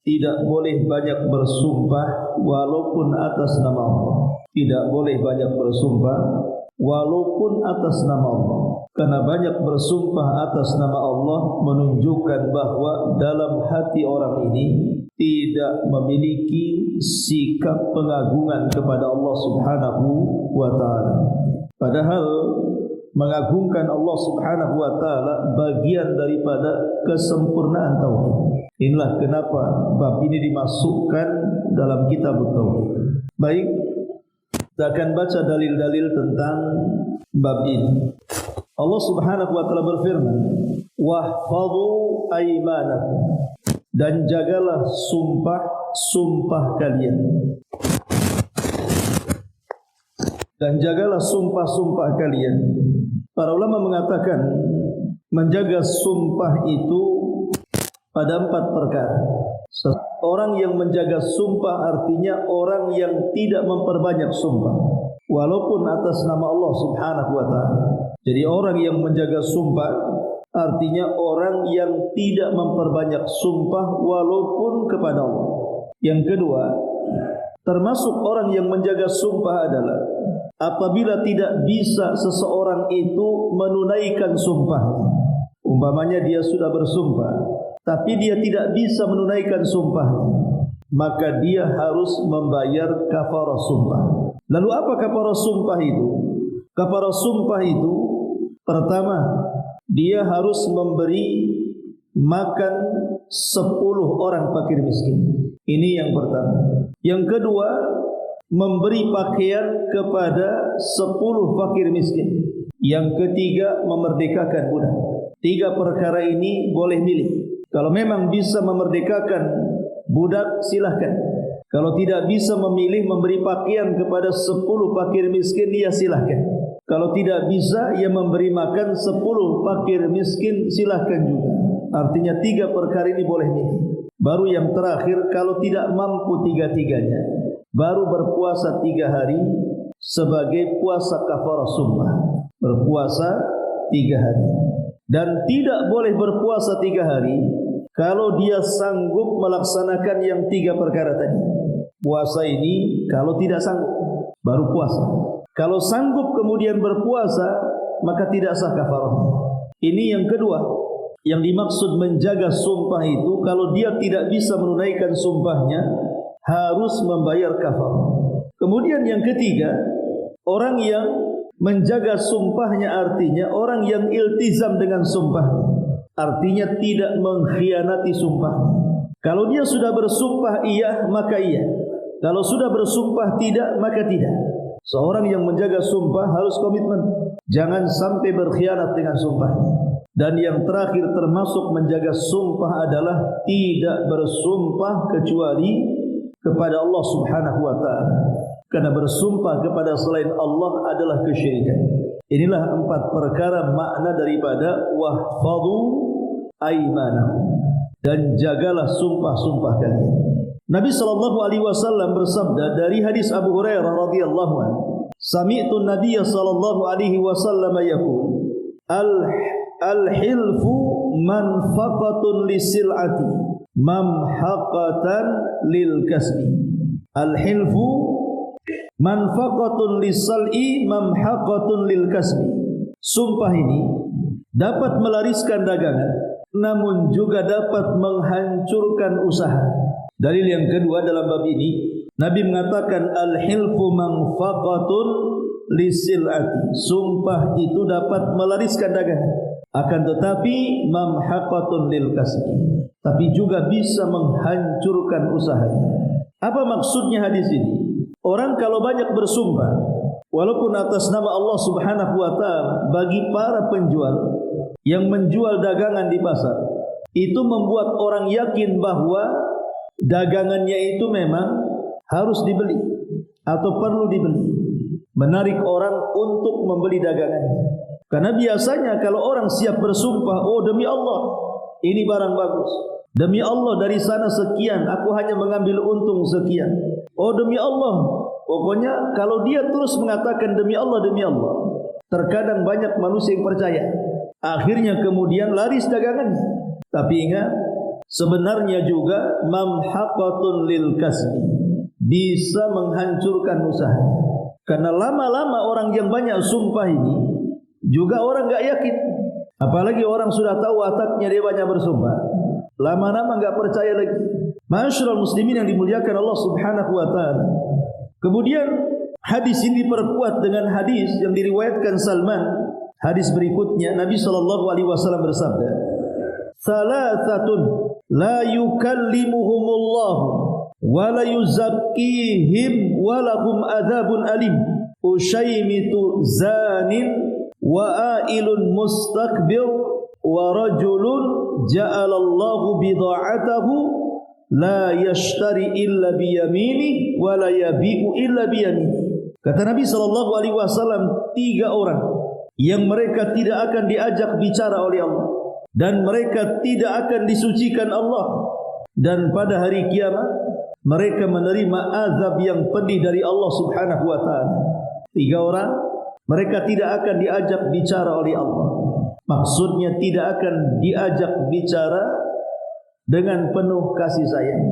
Tidak boleh banyak bersumpah walaupun atas nama Allah. Tidak boleh banyak bersumpah walaupun atas nama Allah. Karena banyak bersumpah atas nama Allah menunjukkan bahwa dalam hati orang ini tidak memiliki sikap pengagungan kepada Allah Subhanahu wa ta'ala. Padahal mengagungkan Allah Subhanahu wa ta'ala bagian daripada kesempurnaan tauhid. Inilah kenapa bab ini dimasukkan dalam kitab tauhid. Baik, kita akan baca dalil-dalil tentang bab ini. Allah Subhanahu wa ta'ala berfirman, "Wahfadhu aymanakum," dan jagalah sumpah-sumpah kalian. Dan jagalah sumpah-sumpah kalian. Para ulama mengatakan menjaga sumpah itu pada 4 perkara. Orang yang menjaga sumpah artinya orang yang tidak memperbanyak sumpah walaupun atas nama Allah Subhanahu wa ta'ala. Jadi orang yang menjaga sumpah artinya orang yang tidak memperbanyak sumpah walaupun kepada Allah. Yang kedua, termasuk orang yang menjaga sumpah adalah apabila tidak bisa seseorang itu menunaikan sumpahnya. Umpamanya dia sudah bersumpah, tapi dia tidak bisa menunaikan sumpahnya, maka dia harus membayar kafarah sumpah. Lalu apa kafarah sumpah itu? Kafarah sumpah itu pertama, dia harus memberi makan 10 orang fakir miskin. Ini yang pertama. Yang kedua, memberi pakaian kepada 10 fakir miskin. Yang ketiga, memerdekakan budak. 3 perkara ini boleh milih. Kalau memang bisa memerdekakan budak, silahkan. Kalau tidak bisa memilih memberi pakaian kepada 10 fakir miskin, ya silahkan. Kalau tidak bisa, ia memberi makan 10 fakir miskin, silahkan juga. Artinya 3 perkara ini boleh milih. Baru yang terakhir, kalau tidak mampu 3-tiganya, baru berpuasa 3 hari sebagai puasa kafarah sumpah. Berpuasa 3 hari. Dan tidak boleh berpuasa 3 hari kalau dia sanggup melaksanakan yang 3 perkara tadi. Puasa ini kalau tidak sanggup, baru puasa. Kalau sanggup kemudian berpuasa, maka tidak sah kafarah. Ini yang kedua. Yang dimaksud menjaga sumpah itu, kalau dia tidak bisa menunaikan sumpahnya, harus membayar kafarah. Kemudian yang ketiga, orang yang menjaga sumpahnya artinya orang yang iltizam dengan sumpahnya. Artinya tidak mengkhianati sumpah. Kalau dia sudah bersumpah iya, maka iya. Kalau sudah bersumpah tidak, maka tidak. Seorang yang menjaga sumpah harus komitmen. Jangan sampai berkhianat dengan sumpah. Dan yang terakhir termasuk menjaga sumpah adalah tidak bersumpah kecuali kepada Allah Subhanahu wa ta'ala. Karena bersumpah kepada selain Allah adalah kesyirikan. Inilah 4 perkara makna daripada wahfadhu aymanakum, dan jagalah sumpah-sumpah kalian. Nabi SAW bersabda dari hadis Abu Hurairah radhiyallahu anhu, "Sami'tu Nabiy sallallahu alaihi wasallam yaqul, al-hilfu manfaqatun lisil'ati mamhaqatan lil kasbi." Al-hilfu manfaqatun lisal'i mamhaqatun lil kasbi. Sumpah ini dapat melariskan dagangan, namun juga dapat menghancurkan usaha. Dalil yang kedua dalam bab ini, Nabi mengatakan al-hilfu manfaqatun lisil'ati. Sumpah itu dapat melariskan dagangan, akan tetapi mamhaqatun lil kasbi, tapi juga bisa menghancurkan usahanya. Apa maksudnya hadis ini? Orang kalau banyak bersumpah walaupun atas nama Allah Subhanahu wa ta'ala, bagi para penjual yang menjual dagangan di pasar, itu membuat orang yakin bahwa dagangannya itu memang harus dibeli atau perlu dibeli, menarik orang untuk membeli dagangannya. Karena biasanya kalau orang siap bersumpah, oh demi Allah ini barang bagus, Demi Allah dari sana sekian, aku hanya mengambil untung sekian. Oh demi Allah. Pokoknya kalau dia terus mengatakan demi Allah, terkadang banyak manusia yang percaya. Akhirnya kemudian laris dagangannya. Tapi ingat, sebenarnya juga mamhaqatun lil kasbi, bisa menghancurkan usaha. Karena lama-lama orang yang banyak sumpah ini juga orang enggak yakin. Apalagi orang sudah tahu wataknya dia banyak bersumpah, lama-lama enggak percaya lagi. Ma'asyiral muslimin yang dimuliakan Allah Subhanahu wa taala. Kemudian hadis ini diperkuat dengan hadis yang diriwayatkan Salman. Hadis berikutnya Nabi sallallahu alaihi wasallam bersabda, "Salasatun la yukallimuhumullah wa la yuzakkihim wa lahum adzabun alim. Usyaymitu zanin wa ailun mustakbir wa rajulun ja'alallahu bida'atahu la yashtari illa biyamini wa la yabi'u illa biyamini." Kata Nabi sallallahu alaihi wasallam, 3 orang yang mereka tidak akan diajak bicara oleh Allah dan mereka tidak akan disucikan Allah, dan pada hari kiamat mereka menerima azab yang pedih dari Allah Subhanahu wa taala. 3 orang, mereka tidak akan diajak bicara oleh Allah. Maksudnya tidak akan diajak bicara dengan penuh kasih sayang.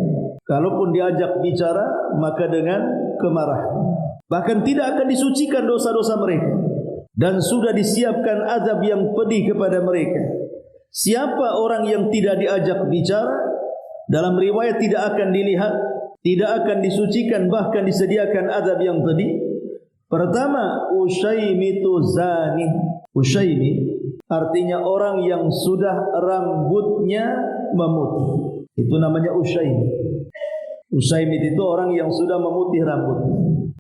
Kalaupun diajak bicara, maka dengan kemarahan. Bahkan tidak akan disucikan dosa-dosa mereka, dan sudah disiapkan azab yang pedih kepada mereka. Siapa orang yang tidak diajak bicara, dalam riwayat tidak akan dilihat, tidak akan disucikan, bahkan disediakan azab yang pedih. Pertama, usyaymitu zanin. Usyaymi artinya orang yang sudah rambutnya memutih. Itu namanya usyaymi. Usyaymi itu orang yang sudah memutih rambutnya.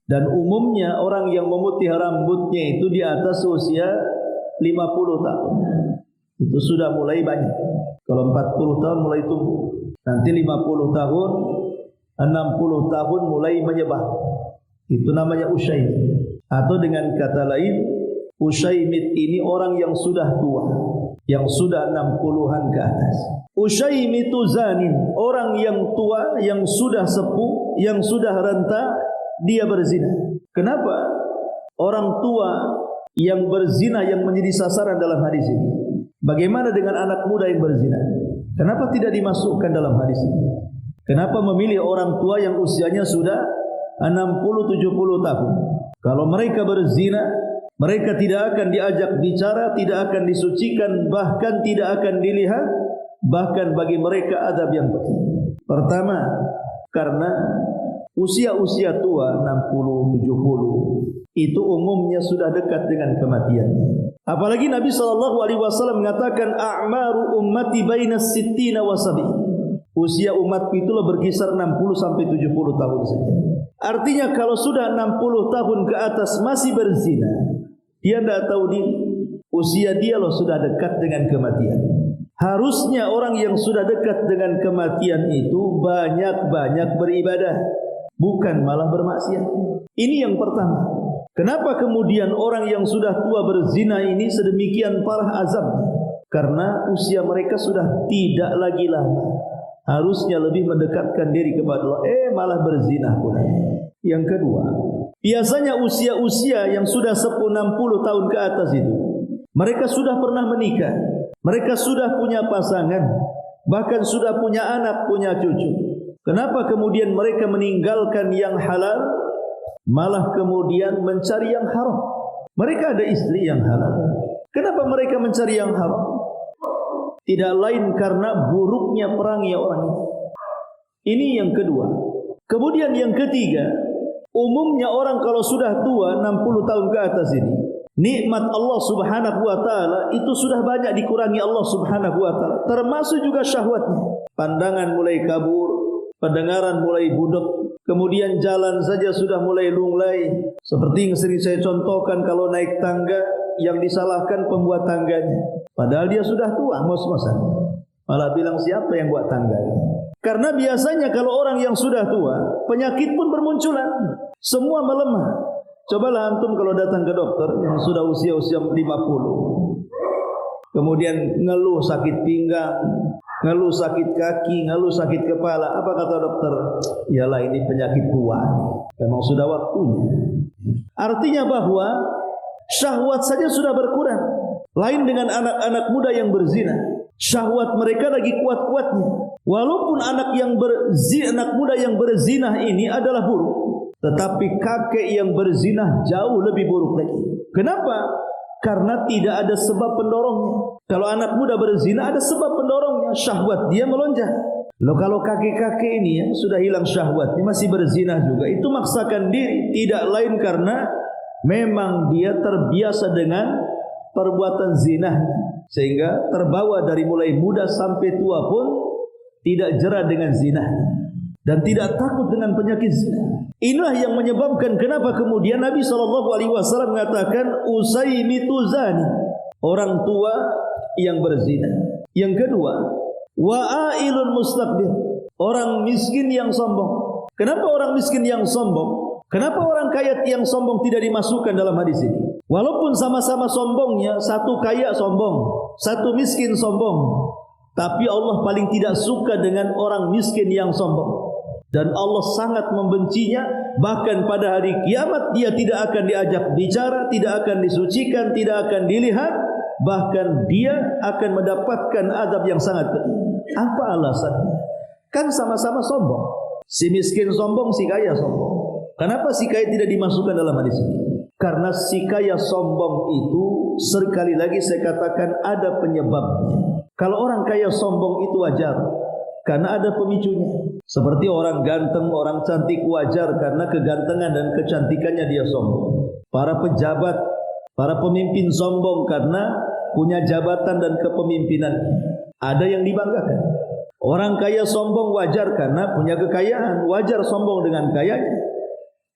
Dan umumnya orang yang memutih rambutnya itu di atas usia 50 tahun. Itu sudah mulai banyak. Kalau 40 tahun mulai tumbuh, nanti 50 tahun, 60 tahun mulai menyebar. Itu namanya usyaymi. Atau dengan kata lain, usyaymit ini orang yang sudah tua, yang sudah 60-an ke atas. Usyaymitu zanin, orang yang tua, yang sudah sepuh, yang sudah renta, dia berzina. Kenapa orang tua yang berzina yang menjadi sasaran dalam hadis ini? Bagaimana dengan anak muda yang berzina? Kenapa tidak dimasukkan dalam hadis ini? Kenapa memilih orang tua yang usianya sudah 60-70 tahun? Kalau mereka berzina, mereka tidak akan diajak bicara, tidak akan disucikan, bahkan tidak akan dilihat, bahkan bagi mereka azab yang pedih. Pertama, karena usia-usia tua 60-70 itu umumnya sudah dekat dengan kematian. Apalagi Nabi SAW mengatakan a'maru ummati bainas sittina wa sab'in. Usia umatku itulah berkisar 60-70 tahun saja. Artinya kalau sudah 60 tahun ke atas masih berzina, dia tidak tahu diri, usia dia loh sudah dekat dengan kematian. Harusnya orang yang sudah dekat dengan kematian itu banyak-banyak beribadah, bukan malah bermaksiat. Ini yang pertama. Kenapa kemudian orang yang sudah tua berzina ini sedemikian parah azabnya? Karena usia mereka sudah tidak lagi lama. Harusnya lebih mendekatkan diri kepada Allah, malah berzina pula. Yang kedua, biasanya usia-usia yang sudah 60 tahun ke atas itu, mereka sudah pernah menikah, mereka sudah punya pasangan, bahkan sudah punya anak, punya cucu. Kenapa kemudian mereka meninggalkan yang halal, malah kemudian mencari yang haram? Mereka ada istri yang halal. Kenapa mereka mencari yang haram? Tidak lain karena buruknya perangnya orang itu. Ini yang kedua. Kemudian yang ketiga, umumnya orang kalau sudah tua 60 tahun ke atas ini, nikmat Allah Subhanahu wa taala itu sudah banyak dikurangi Allah Subhanahu wa taala, termasuk juga syahwatnya. Pandangan mulai kabur, pendengaran mulai budek, kemudian jalan saja sudah mulai lunglai. Seperti yang sering saya contohkan, kalau naik tangga yang disalahkan pembuat tangganya, padahal dia sudah tua, ngos-ngosan, malah bilang siapa yang buat tangga. Karena biasanya kalau orang yang sudah tua, penyakit pun bermunculan, semua melemah. Cobalah antum kalau datang ke dokter yang sudah usia-usia 50, kemudian ngeluh sakit pinggang, ngeluh sakit kaki, ngeluh sakit kepala. Apa kata dokter? Yalah, ini penyakit tua, memang sudah waktunya. Artinya bahwa syahwat saja sudah berkurang. Lain dengan anak-anak muda yang berzina. Syahwat mereka lagi kuat-kuatnya. Walaupun anak muda yang berzina ini adalah buruk, tetapi kakek yang berzina jauh lebih buruk lagi. Kenapa? Karena tidak ada sebab pendorongnya. Kalau anak muda berzina ada sebab pendorongnya, syahwat dia melonjak. Loh, kalau kakek-kakek ini sudah hilang syahwatnya masih berzina juga, itu maksakan diri, tidak lain karena memang dia terbiasa dengan perbuatan zinahnya, sehingga terbawa dari mulai muda sampai tua pun tidak jera dengan zinahnya dan tidak takut dengan penyakit zina. Inilah yang menyebabkan kenapa kemudian Nabi SAW mengatakan usaymitu zani, orang tua yang berzina. Yang kedua, wa'ailun mustakbir, orang miskin yang sombong. Kenapa orang miskin yang sombong? Kenapa orang kaya yang sombong tidak dimasukkan dalam hadis ini? Walaupun sama-sama sombongnya, satu kaya sombong, satu miskin sombong, tapi Allah paling tidak suka dengan orang miskin yang sombong. Dan Allah sangat membencinya. Bahkan pada hari kiamat dia tidak akan diajak bicara, tidak akan disucikan, tidak akan dilihat. Bahkan dia akan mendapatkan azab yang sangat pedih. Apa alasannya? Kan sama-sama sombong. Si miskin sombong, si kaya sombong. Kenapa si kaya tidak dimasukkan dalam hadis ini? Karena si kaya sombong itu sekali lagi saya katakan ada penyebabnya. Kalau orang kaya sombong itu wajar karena ada pemicunya. Seperti orang ganteng, orang cantik wajar karena kegantengan dan kecantikannya dia sombong. Para pejabat, para pemimpin sombong karena punya jabatan dan kepemimpinannya. Ada yang dibanggakan. Orang kaya sombong wajar karena punya kekayaan, wajar sombong dengan kayanya.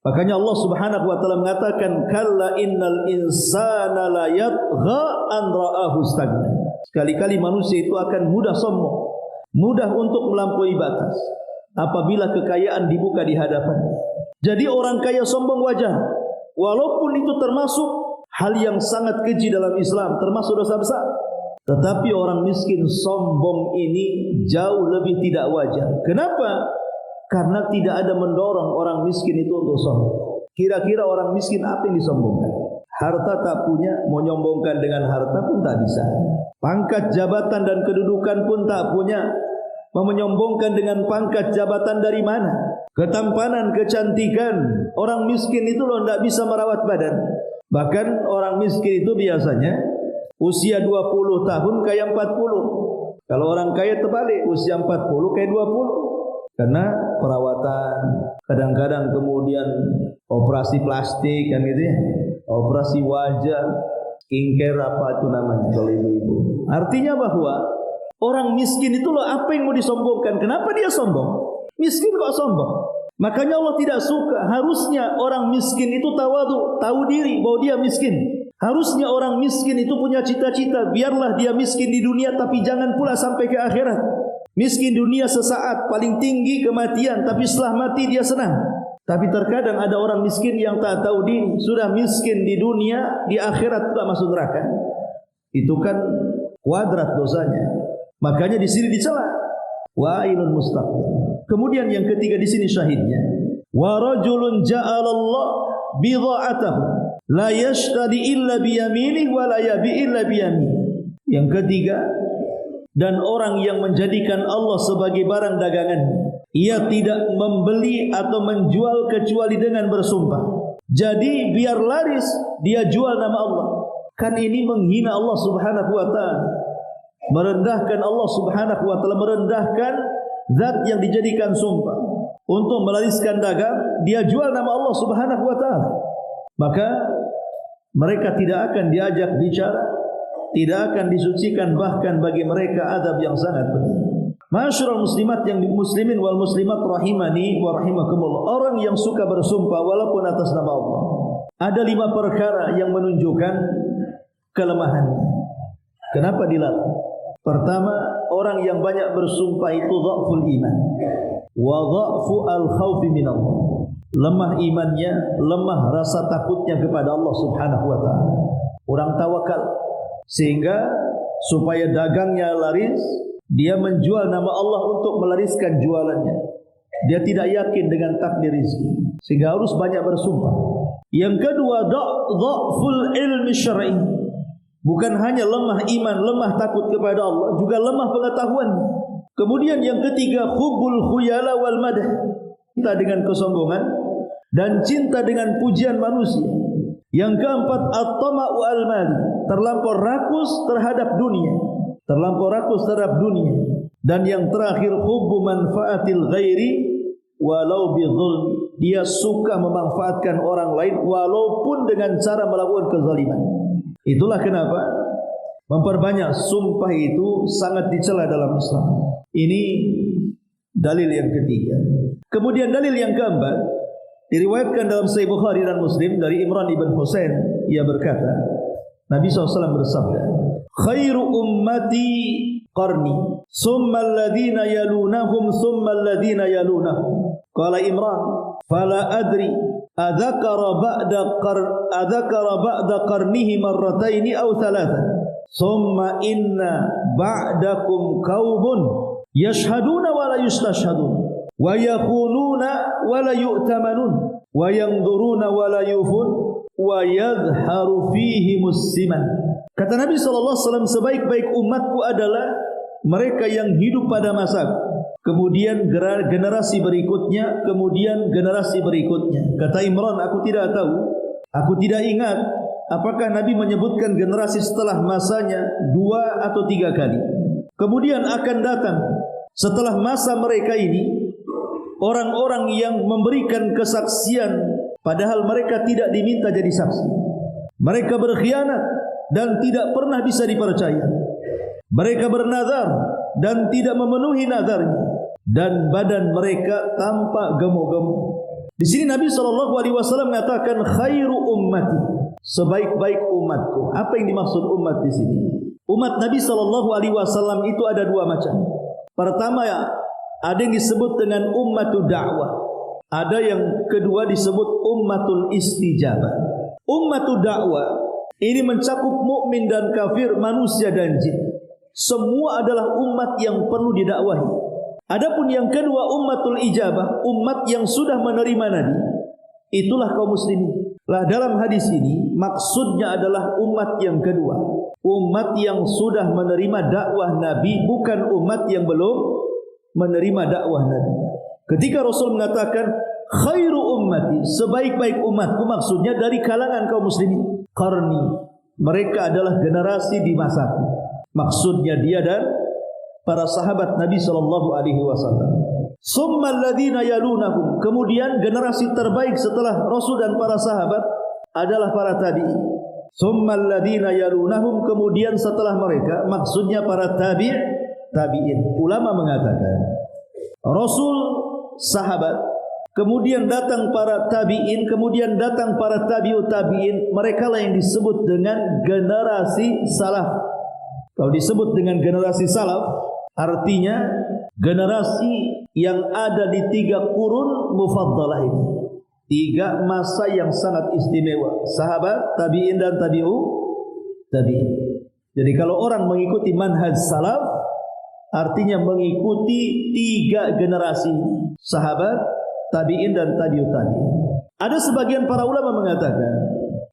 Makanya Allah Subhanahu wa taala mengatakan kalla innal insana la yatgha an ra'ahu istaghna. Sekali-kali manusia itu akan mudah sombong, mudah untuk melampaui batas apabila kekayaan dibuka di hadapannya. Jadi orang kaya sombong wajar, walaupun itu termasuk hal yang sangat keji dalam Islam, termasuk dosa besar. Tetapi orang miskin sombong ini jauh lebih tidak wajar. Kenapa? Karena tidak ada mendorong orang miskin itu untuk sombong. Kira-kira orang miskin apa yang disombongkan? Harta tak punya, mau nyombongkan dengan harta pun tak bisa. Pangkat jabatan dan kedudukan pun tak punya, mau menyombongkan dengan pangkat jabatan dari mana? Ketampanan, kecantikan, orang miskin itu loh tidak bisa merawat badan. Bahkan orang miskin itu biasanya usia 20 tahun kayak 40. Kalau orang kaya terbalik, usia 40 kayak 20. Karena perawatan, kadang-kadang kemudian operasi plastik kan gitu ya, operasi wajah, skincare apa itu namanya kalau ibu-ibu. Artinya bahwa orang miskin itu loh apa yang mau disombongkan? Kenapa dia sombong? Miskin kok sombong? Makanya Allah tidak suka. Harusnya orang miskin itu tawadu, tahu diri bahwa dia miskin. Harusnya orang miskin itu punya cita-cita, biarlah dia miskin di dunia tapi jangan pula sampai ke akhirat. Miskin dunia sesaat, paling tinggi kematian, tapi setelah mati dia senang. Tapi terkadang ada orang miskin yang tak tahu diri, sudah miskin di dunia, di akhirat tak masuk neraka. Itu kan kuadrat dosanya. Makanya di sini dicela. Wa'ilun mustaqbil. Kemudian yang ketiga di sini syahidnya. Wa rajulun ja'alallah bidha'atahu la yashtari illa biyaminih wa la yabi illa biyaminih. Yang ketiga, dan orang yang menjadikan Allah sebagai barang dagangannya, ia tidak membeli atau menjual kecuali dengan bersumpah. Jadi biar laris dia jual nama Allah. Kan ini menghina Allah Subhanahu wa taala, merendahkan Allah Subhanahu wa taala, merendahkan zat yang dijadikan sumpah. Untuk melariskan dagang, dia jual nama Allah Subhanahu wa taala. Maka mereka tidak akan diajak bicara, tidak akan disucikan, bahkan bagi mereka azab yang sangat pedih. Ma'asyiral muslimat yang muslimin wal muslimat rahimani wa rahimakumullah. Orang yang suka bersumpah walaupun atas nama Allah, ada 5 perkara yang menunjukkan kelemahannya. Kenapa dilarang? Pertama, orang yang banyak bersumpah itu dha'ful iman wa dha'fu al-khawfi minallah. Lemah imannya, lemah rasa takutnya kepada Allah Subhanahu wa taala. Kurang tawakal, sehingga supaya dagangnya laris, Dia menjual nama Allah untuk melariskan jualannya. Dia tidak yakin dengan takdir rezeki, sehingga harus banyak bersumpah. Yang kedua, dha'ful ilmi syar'i. Bukan hanya lemah iman, lemah takut kepada Allah, juga lemah pengetahuan. Kemudian yang ketiga, hubbul khuyala wal madah. Cinta dengan kesombongan dan cinta dengan pujian manusia. Yang keempat, at-tama'u al-mali. Terlampau rakus terhadap dunia. Terlampau rakus terhadap dunia. Dan yang terakhir, hubbu manfaatil ghairi walau bidzulmi. Dia suka memanfaatkan orang lain walaupun dengan cara melakukan kezaliman. Itulah kenapa memperbanyak sumpah itu sangat dicela dalam Islam. Ini dalil yang ketiga. Kemudian dalil yang keempat diriwayatkan dalam Sahih Bukhari dan Muslim dari Imran ibn Husain. Ia berkata, Nabi SAW bersabda, khairu ummati qarni, summa alladhina yalunahum, summa alladhina yalunahum. Qala Imran, fala adri adhakara ba'da qarnihi marrataini aw thalathan, summa inna ba'dakum qaumun yashhaduna wa la yustashhadun, wa yakhununa wa la yu'tamanun, wa yanzuruna wa la yufun, wa yadhharu fihi musliman. Kata Nabi SAW, sebaik-baik umatku adalah mereka yang hidup pada masaku, kemudian generasi berikutnya, kemudian generasi berikutnya. Kata Imran, aku tidak tahu, aku tidak ingat apakah Nabi menyebutkan generasi setelah masanya 2 atau 3 kali. Kemudian akan datang setelah masa mereka ini orang-orang yang memberikan kesaksian padahal mereka tidak diminta jadi saksi. Mereka berkhianat dan tidak pernah bisa dipercaya. Mereka bernazar dan tidak memenuhi nazarnya, dan badan mereka tampak gemuk-gemuk. Di sini Nabi SAW mengatakan khairu ummati, sebaik-baik umatku. Apa yang dimaksud umat di sini? Umat Nabi SAW itu ada 2 macam. Pertama, ada yang disebut dengan ummatul da'wah. Ada yang kedua disebut ummatul istijabah. Ummatul da'wah ini mencakup mukmin dan kafir, manusia dan jin. Semua adalah umat yang perlu didakwahi. Adapun yang kedua, ummatul ijabah, umat yang sudah menerima Nabi, itulah kaum muslimin. Lah dalam hadis ini maksudnya adalah umat yang kedua, umat yang sudah menerima dakwah Nabi, bukan umat yang belum menerima dakwah Nabi. Ketika Rasul mengatakan khairu ummati, sebaik-baik umatku, maksudnya dari kalangan kaum muslimin. Qarni, mereka adalah generasi di masaku. Maksudnya dia dan para sahabat Nabi SAW. Summa alladhina yalunahum, kemudian generasi terbaik setelah Rasul dan para sahabat adalah para tabi'in. Summa alladhina yalunahum, kemudian setelah mereka, maksudnya para tabi'in. Ulama mengatakan Rasul, sahabat, kemudian datang para tabi'in, kemudian datang para tabi'ut tabi'in. Mereka lah yang disebut dengan generasi salaf. Kalau disebut dengan generasi salaf, artinya generasi yang ada di 3 kurun mufaddalah ini, 3 masa yang sangat istimewa: sahabat, tabi'in, dan tabi'in. Jadi kalau orang mengikuti manhaj salaf, artinya mengikuti 3 generasi: sahabat, tabi'in, dan tabi'ut tabi'in. Ada sebagian para ulama mengatakan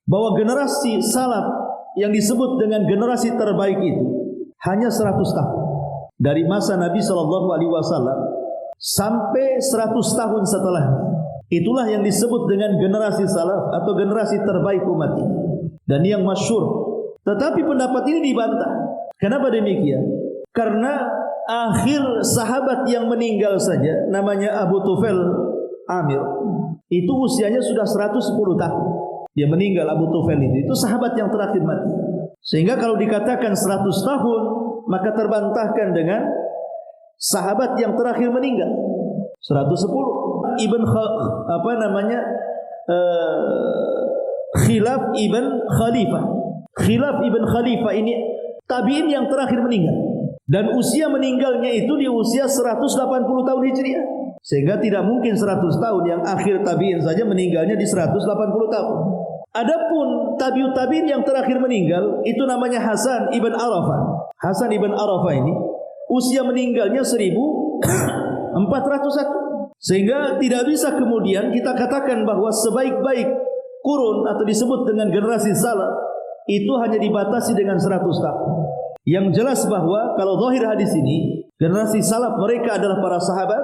bahwa generasi salaf yang disebut dengan generasi terbaik itu hanya 100 tahun. Dari masa Nabi SAW sampai 100 tahun setelahnya. Itulah yang disebut dengan generasi salaf atau generasi terbaik umat ini. Dan yang masyhur. Tetapi pendapat ini dibantah. Kenapa demikian? Karena akhir sahabat yang meninggal saja, namanya Abu Tufail Amir, itu usianya sudah 110 tahun. Dia meninggal, Abu Tufail itu sahabat yang terakhir mati. Sehingga kalau dikatakan 100 tahun, maka terbantahkan dengan sahabat yang terakhir meninggal 110. Khilaf ibn Khalifah. Khilaf ibn Khalifah ini tabi'in yang terakhir meninggal, dan usia meninggalnya itu di usia 180 tahun Hijriah. Sehingga tidak mungkin 100 tahun, yang akhir tabi'in saja meninggalnya di 180 tahun. Adapun tabi'ut tabi'in yang terakhir meninggal itu namanya Hasan ibn Arafah. Hasan ibn Arafah ini usia meninggalnya 1401. Sehingga tidak bisa kemudian kita katakan bahwa sebaik-baik kurun atau disebut dengan generasi salaf itu hanya dibatasi dengan 100 tahun. Yang jelas bahwa kalau zahir hadis ini, generasi salaf mereka adalah para sahabat,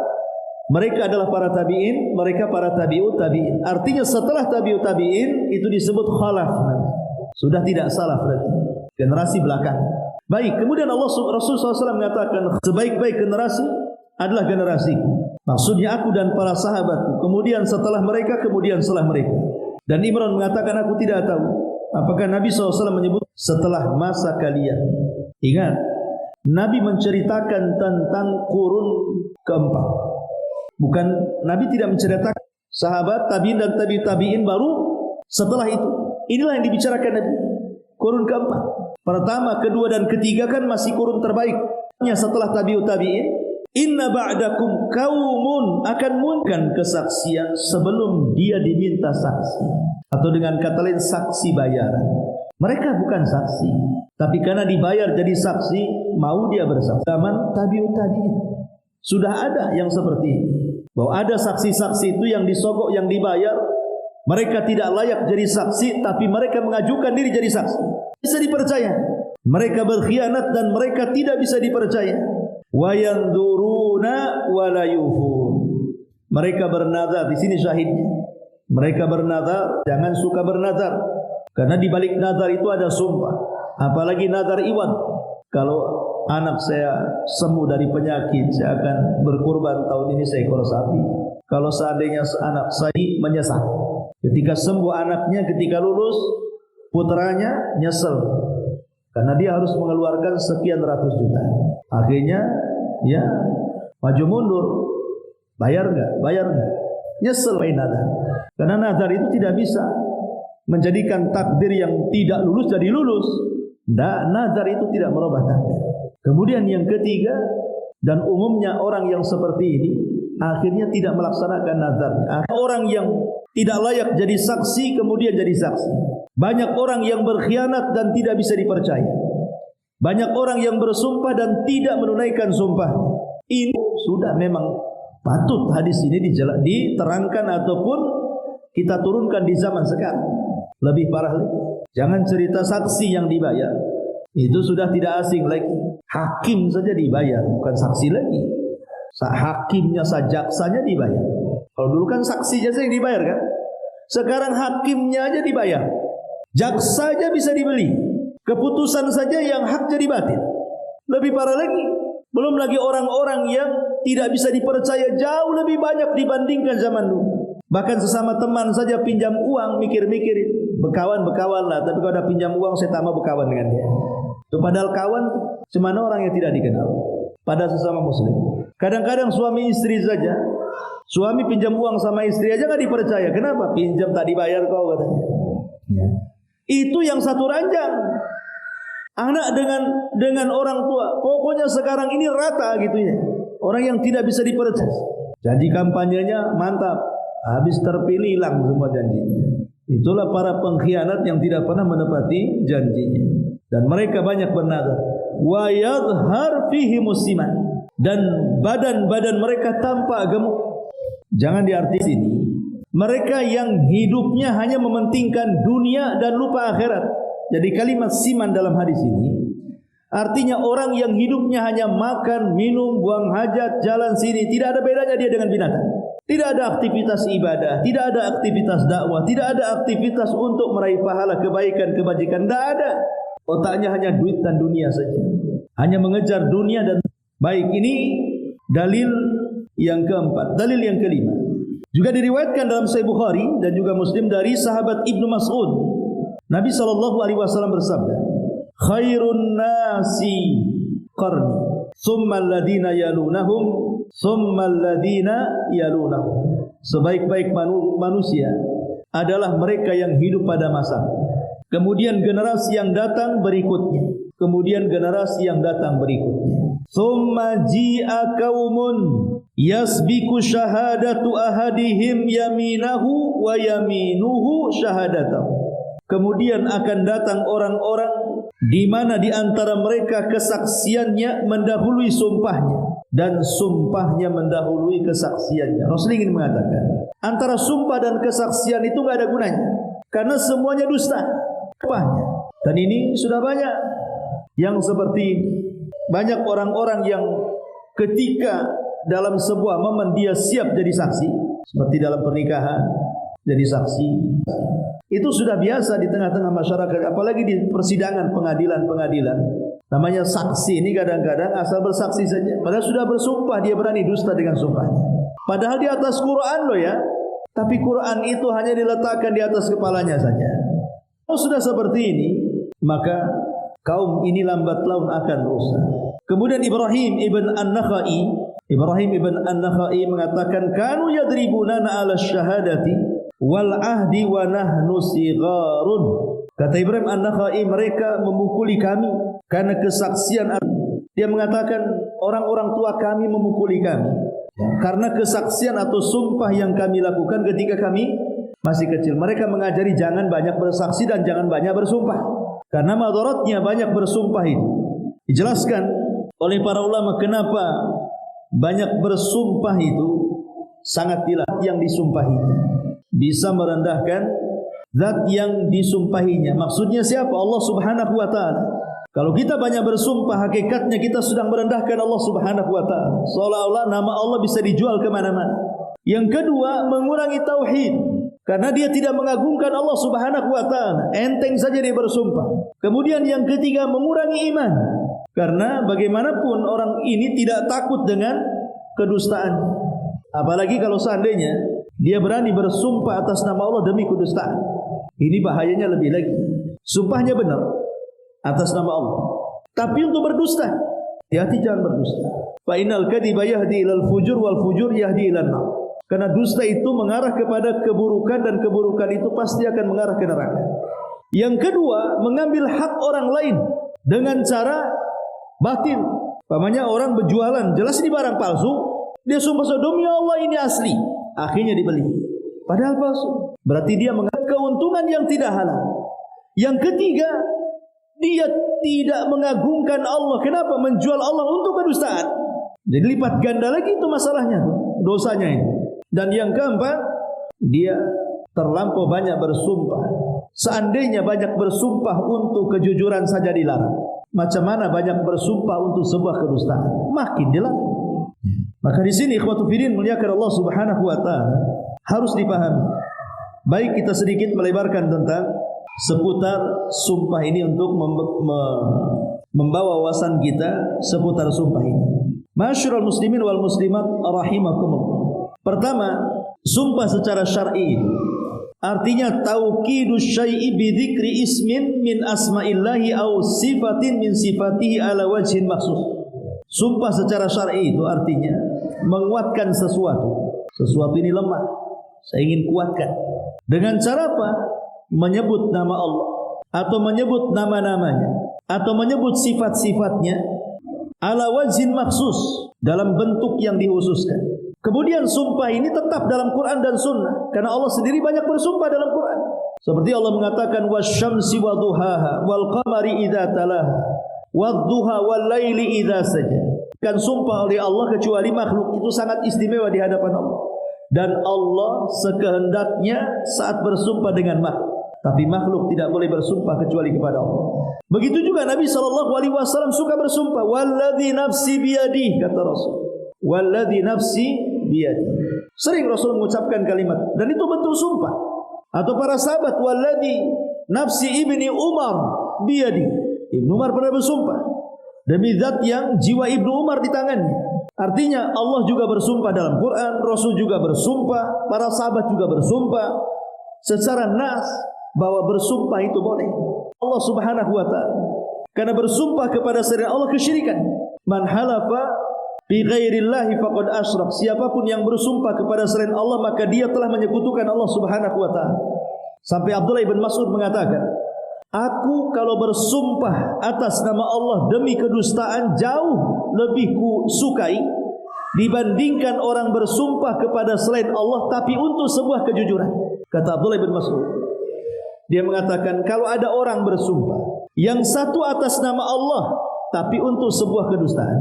mereka adalah para tabi'in, mereka para tabi'ut tabi'in. Artinya setelah tabi'ut tabi'in itu disebut khalaf. Sudah tidak salaf berarti. Generasi belakang. Baik, kemudian Rasulullah SAW mengatakan sebaik-baik generasi adalah generasi. Maksudnya aku dan para sahabatku. Kemudian setelah mereka, kemudian setelah mereka. Dan Imran mengatakan aku tidak tahu apakah Nabi SAW menyebut setelah masa kalian. Ingat, Nabi menceritakan tentang kurun keempat. Bukan, Nabi tidak menceritakan sahabat, tabi'in dan tabi'in baru setelah itu. Inilah yang dibicarakan Nabi. Kurun keempat. Pertama, kedua dan ketiga kan masih kurun terbaik. Setelah tabi'ut tabi'in, inna ba'dakum kaumun akan muncul kesaksian sebelum dia diminta saksi. Atau dengan kata lain saksi bayaran. Mereka bukan saksi, tapi karena dibayar jadi saksi, mau dia bersaksi. Zaman tabi'ut tabi'in sudah ada yang seperti ini. Bahwa ada saksi-saksi itu yang disogok, yang dibayar. Mereka tidak layak jadi saksi, tapi mereka mengajukan diri jadi saksi. Bisa dipercaya. Mereka berkhianat dan mereka tidak bisa dipercaya. Wa yanzuruna wa la yufun. Mereka bernazar, di sini syahidnya. Mereka bernazar, jangan suka bernazar. Karena di balik nazar itu ada sumpah. Apalagi nazar iwan. Kalau anak saya sembuh dari penyakit, saya akan berkurban tahun ini seekor sapi. Kalau seandainya anak saya menyesal, ketika sembuh anaknya, ketika lulus putranya nyesel karena dia harus mengeluarkan sekian ratus juta. Akhirnya ya maju mundur, bayar nggak, nyesel main nazar. Karena nazar itu tidak bisa menjadikan takdir yang tidak lulus jadi lulus. Nazar itu tidak merubah takdir. Kemudian yang ketiga, dan umumnya orang yang seperti ini akhirnya tidak melaksanakan nazarnya. Orang yang tidak layak jadi saksi kemudian jadi saksi. Banyak orang yang berkhianat dan tidak bisa dipercaya. Banyak orang yang bersumpah dan tidak menunaikan sumpah. Ini sudah memang patut hadis ini diterangkan ataupun kita turunkan di zaman sekarang. Lebih parah lagi, jangan cerita saksi yang dibayar. Itu sudah tidak asing lagi. Hakim saja dibayar, bukan saksi lagi. Hakimnya saja, jaksanya dibayar. Kalau dulu kan saksi saja yang dibayar kan. Sekarang hakimnya aja dibayar. Jaksa saja bisa dibeli. Keputusan saja yang hak jadi batil. Lebih parah lagi, belum lagi orang-orang yang tidak bisa dipercaya jauh lebih banyak dibandingkan zaman dulu. Bahkan sesama teman saja pinjam uang, mikir-mikir itu. Bekawan lah, tapi kalau ada pinjam uang saya tambah bekawan dengan dia. Itu padahal kawan cuma orang yang tidak dikenal. Pada sesama muslim. Kadang-kadang suami istri saja, suami pinjam uang sama istri aja nggak dipercaya. Kenapa? Pinjam tak dibayar kau katanya. Ya. Itu yang satu ranjang. Anak dengan orang tua, pokoknya sekarang ini rata gitu ya. Orang yang tidak bisa dipercaya. Janji kampanyenya mantap, habis terpilih hilang semua janjinya. Itulah para pengkhianat yang tidak pernah menepati janjinya. Dan mereka banyak bernazar. Wa yadhhar fihi musiman. Dan badan-badan mereka tampak gemuk. Jangan diarti sini. Mereka yang hidupnya hanya mementingkan dunia dan lupa akhirat. Jadi kalimat siman dalam hadis ini artinya orang yang hidupnya hanya makan, minum, buang hajat, jalan sini. Tidak ada bedanya dia dengan binatang. Tidak ada aktivitas ibadah, tidak ada aktivitas dakwah, tidak ada aktivitas untuk meraih pahala kebaikan, kebajikan. Tidak ada. Otaknya hanya duit dan dunia saja. Hanya mengejar dunia dan baik. Ini dalil yang keempat. Dalil yang kelima. Juga diriwayatkan dalam Sahih Bukhari dan juga Muslim dari sahabat Ibnu Mas'ud. Nabi SAW bersabda, khairun nasi qarni, thumma alladhina yalunahum, thumma alladhina yalunahum. Sebaik-baik manusia adalah mereka yang hidup pada masa. Kemudian generasi yang datang berikutnya. Kemudian generasi yang datang berikutnya. Thumma ji'a qaumun yasbiku syahadatu ahadihim yaminahu wa yaminuhu syahadatahu. Kemudian akan datang orang-orang di mana di antara mereka kesaksiannya mendahului sumpahnya dan sumpahnya mendahului kesaksiannya. Rasul ingin mengatakan, antara sumpah dan kesaksian itu enggak ada gunanya karena semuanya dusta. Dan ini sudah banyak yang seperti ini. Banyak orang-orang yang ketika dalam sebuah momen dia siap jadi saksi, seperti dalam pernikahan jadi saksi. Itu sudah biasa di tengah-tengah masyarakat, apalagi di persidangan pengadilan-pengadilan. Namanya saksi ini kadang-kadang asal bersaksi saja, padahal sudah bersumpah dia berani dusta dengan sumpahnya. Padahal di atas Quran loh ya, tapi Quran itu hanya diletakkan di atas kepalanya saja. Kalau sudah seperti ini, maka kaum ini lambat laun akan rusak. Kemudian Ibrahim ibn An-Nakhai mengatakan, kanu yadribunana ala syahadati wal ahdi wa nahnu sigharun. Kata Ibrahim An-Nakhai, mereka memukuli kami karena kesaksian. Dia mengatakan orang-orang tua kami memukuli kami karena kesaksian atau sumpah yang kami lakukan ketika kami masih kecil. Mereka mengajari jangan banyak bersaksi dan jangan banyak bersumpah karena madaratnya banyak bersumpah itu. Dijelaskan oleh para ulama kenapa banyak bersumpah itu sangat dilarang yang disumpahinya. Bisa merendahkan zat yang disumpahinya. Maksudnya siapa? Allah Subhanahu wa ta'ala. Kalau kita banyak bersumpah, hakikatnya kita sedang merendahkan Allah Subhanahu wa ta'ala. Seolah-olah nama Allah bisa dijual kemana-mana. Yang kedua, mengurangi tauhid. Karena dia tidak mengagungkan Allah Subhanahu wa ta'ala. Enteng saja dia bersumpah. Kemudian yang ketiga, mengurangi iman. Karena bagaimanapun orang ini tidak takut dengan kedustaan. Apalagi kalau seandainya dia berani bersumpah atas nama Allah demi kedustaan. Ini bahayanya lebih lagi. Sumpahnya benar atas nama Allah, tapi untuk berdusta, hati-hati jangan berdusta. Fa innal kadhiba yahdi ilal fujur wal fujur yahdi ilan nar. Karena dusta itu mengarah kepada keburukan dan keburukan itu pasti akan mengarah ke neraka. Yang kedua, mengambil hak orang lain dengan cara batil. Pamannya orang berjualan, jelas ini barang palsu, dia sumpah demi Allah ini asli, akhirnya dibeli, padahal palsu. Berarti dia mengambil keuntungan yang tidak halal. Yang ketiga, dia tidak mengagungkan Allah. Kenapa? Menjual Allah untuk kedustaan. Jadi lipat ganda lagi itu masalahnya tuh, dosanya ini. Dan yang keempat, dia terlampau banyak bersumpah. Seandainya banyak bersumpah untuk kejujuran saja dilarang, macam mana banyak bersumpah untuk sebuah kedustaan? Makin dilarang. Maka di sini ikhwatu fillah muliakan Allah Subhanahu wa taala harus dipahami. Baik kita sedikit melebarkan tentang seputar sumpah ini untuk membawa wawasan kita seputar sumpah ini. Ma'asyiral muslimin wal muslimat rahimakumullah. Pertama, sumpah secara syar'i artinya taukidus syai'i bi dzikri ismin min asma'illahi aw sifatin min sifatihi ala wajhin makhsus. Sumpah secara syar'i itu artinya menguatkan sesuatu. Sesuatu ini lemah, saya ingin kuatkan. Dengan cara apa? Menyebut nama Allah atau menyebut nama-namanya atau menyebut sifat-sifatnya ala wajhin makhsus, dalam bentuk yang dikhususkan. Kemudian sumpah ini tetap dalam Quran dan Sunnah, karena Allah sendiri banyak bersumpah dalam Quran. Seperti Allah mengatakan wasyamsi wadduhaha wal qamari idza talaha wadduha wal laili idza saja. Kan sumpah oleh Allah kecuali makhluk itu sangat istimewa di hadapan Allah. Dan Allah sekehendaknya saat bersumpah dengan makhluk. Tapi makhluk tidak boleh bersumpah kecuali kepada Allah. Begitu juga Nabi SAW suka bersumpah. Walladhi nafsi biyadih, kata Rasul. Walladhi nafsi biyadih. Sering Rasul mengucapkan kalimat. Dan itu betul sumpah. Atau para sahabat. Walladhi nafsi ibni Umar biyadih. Ibnu Umar pernah bersumpah. Demi zat yang jiwa Ibnu Umar di tangannya. Artinya Allah juga bersumpah dalam Quran. Rasul juga bersumpah. Para sahabat juga bersumpah. Secara nas bahwa bersumpah itu boleh. Allah Subhanahu wa ta'ala. Karena bersumpah kepada selain Allah kesyirikan. Man halafa bi ghairillahi faqad asyrak. Siapapun yang bersumpah kepada selain Allah maka dia telah menyekutukan Allah Subhanahu wa ta'ala. Sampai Abdullah bin Mas'ud mengatakan, aku kalau bersumpah atas nama Allah demi kedustaan jauh lebih ku sukai dibandingkan orang bersumpah kepada selain Allah tapi untuk sebuah kejujuran. Kata Abdullah bin Mas'ud. Dia mengatakan kalau ada orang bersumpah Yang satu atas nama Allah, tapi untuk sebuah kedustaan.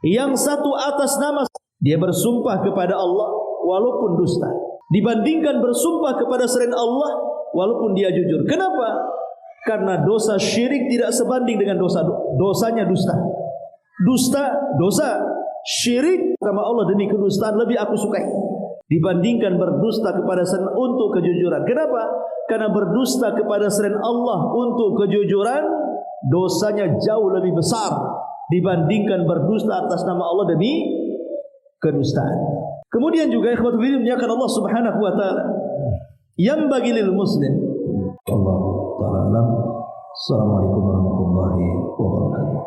Yang satu atas nama, dia bersumpah kepada Allah walaupun dusta, dibandingkan bersumpah kepada selain Allah walaupun dia jujur. Kenapa? Karena dosa syirik tidak sebanding dengan dosanya dusta. Dosa syirik sama Allah demi kedustaan lebih aku sukai dibandingkan berdusta kepada selain untuk kejujuran. Kenapa? Karena berdusta kepada selain Allah untuk kejujuran dosanya jauh lebih besar dibandingkan berdusta atas nama Allah demi kedustaan. Kemudian juga ikhwatu fillah menyatakan Allah Subhanahu wa taala yang bagi lil muslim. Allah taala alam. Assalamualaikum warahmatullahi wabarakatuh.